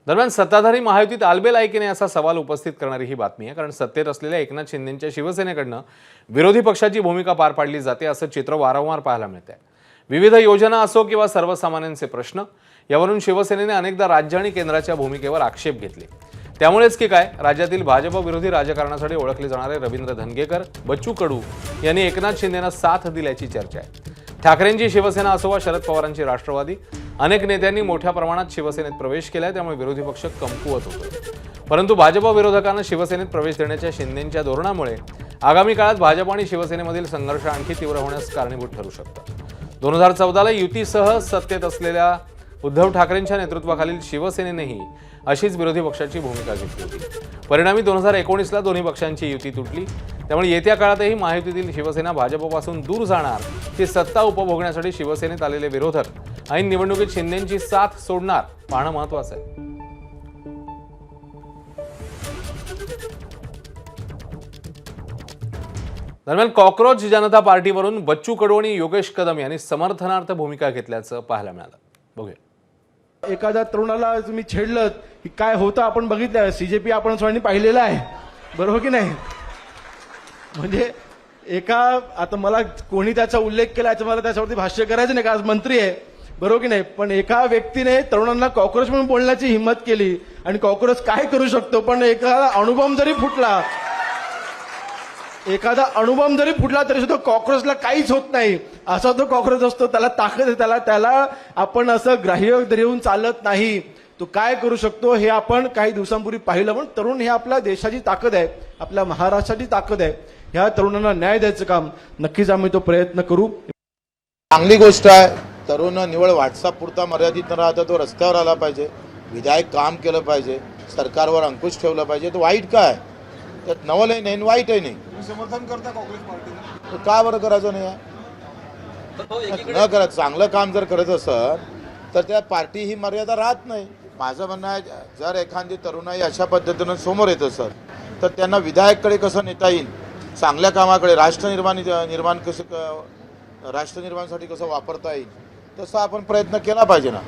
दरम्यान सत्ताधारी महायुतीत आलबेल ऐकेने असा सवाल उपस्थित करणारी ही बातमी आहे, कारण सत्तेत असलेल्या एकनाथ शिंदेंच्या शिवसेनेकडनं विरोधी पक्षाची भूमिका पार पाडली जाते असं चित्र वारंवार पाहायला मिळत आहे। विविध योजना असो किंवा सर्वसामान्यांचे प्रश्न, यावरून शिवसेनेने अनेकदा राज्य आणि केंद्राच्या भूमिकेवर आक्षेप घेतले। त्यामुळेच की काय, राज्यातील भाजप विरोधी राजकारणासाठी ओळखले जाणारे रवींद्र धनगेकर, बच्चू कडू यांनी एकनाथ शिंदेंना साथ दिल्याची चर्चा आहे। ठाकरेंची शिवसेना असो वा शरद पवारांची राष्ट्रवादी, अनेक नेत्यांनी मोठ्या प्रमाणात शिवसेनेत प्रवेश केलाय, त्यामुळे विरोधी पक्ष कमकुवत होतो। परंतु भाजप विरोधकांना शिवसेनेत प्रवेश देण्याच्या शिंदेंच्या धोरणामुळे आगामी काळात भाजप आणि शिवसेनेमधील संघर्ष आणखी तीव्र होण्यास कारणीभूत ठरू शकतं। 2014ला युतीसह सत्तेत असलेल्या उद्धव ठाकरेंच्या नेतृत्वाखालील शिवसेनेनेही अशीच विरोधी पक्षाची भूमिका घेतली होती। परिणामी 2019ला दोन्ही पक्षांची युती तुटली। त्यामुळे येत्या काळातही महायुतीतील शिवसेना भाजपपासून दूर जाणार की सत्ता उपभोगण्यासाठी शिवसेनेत आलेले विरोधक ऐन निवडणुकीत शिंदेंची साथ सोडणार पाहणं महत्त्वाचं आहे। दरम्यान कॉकरोच जनता पार्टीवरून बच्चू कडू आणि योगेश कदम यांनी समर्थनार्थ भूमिका घेतल्याचं पाहायला मिळालं। बघूया। एखाद्या तरुणाला तुम्ही छेडलं की काय होतं आपण बघितलं, सीजेपी आपण सगळ्यांनी पाहिलेलं आहे, बरोबर की नाही? म्हणजे आता मला कोणी त्याचा उल्लेख केला याचा मला त्याच्यावरती भाष्य करायचं नाही, का आज मंत्री आहे, बरोबर की नाही? पण एका व्यक्तीने तरुणांना कॉकरोच म्हणून बोलण्याची हिंमत केली आणि कॉकरोच काय करू शकतो, पण एखादा अणुबॉम्ब जरी फुटला तरी सुद्धा कॉकरोचला काहीच होत नाही, असा तो कॉकरोच असतो, त्याला ताकद आहे, त्याला आपण असं ग्राह्य धरून चालत नाही। तो काय करू शकतो हे आपण काही दिवसांपूर्वी पाहिलं। पण तरुण हे आपल्या देशाची ताकद आहे, आपल्या महाराष्ट्राची ताकद आहे। ह्या तरुणांना न्याय द्यायचं काम नक्कीच आम्ही तो प्रयत्न करू। चांगली गोष्ट आहे, तरुण निवळ व्हॉट्सअप पुरता मर्यादित न राहता तो रस्त्यावर आला पाहिजे, विधायक काम केलं पाहिजे, सरकारवर अंकुश ठेवला पाहिजे। तर वाईट काय त्यात? नवलही नाही वाईटही नाही। समर्थन करता काँग्रेस पार्टीने? का बरं करायचं नाही? न करत चांगलं काम जर करत असत तर त्या पार्टी ही मर्यादा राहत नाही। माझं म्हणणं आहे, जर एखादी तरुणाई अशा पद्धतीनं समोर येत असत तर त्यांना विधायककडे कसं नेता येईल, चांगल्या कामाकडे, राष्ट्रनिर्माणासाठी कसं वापरता येईल, तसा आपण प्रयत्न केला पाहिजे ना।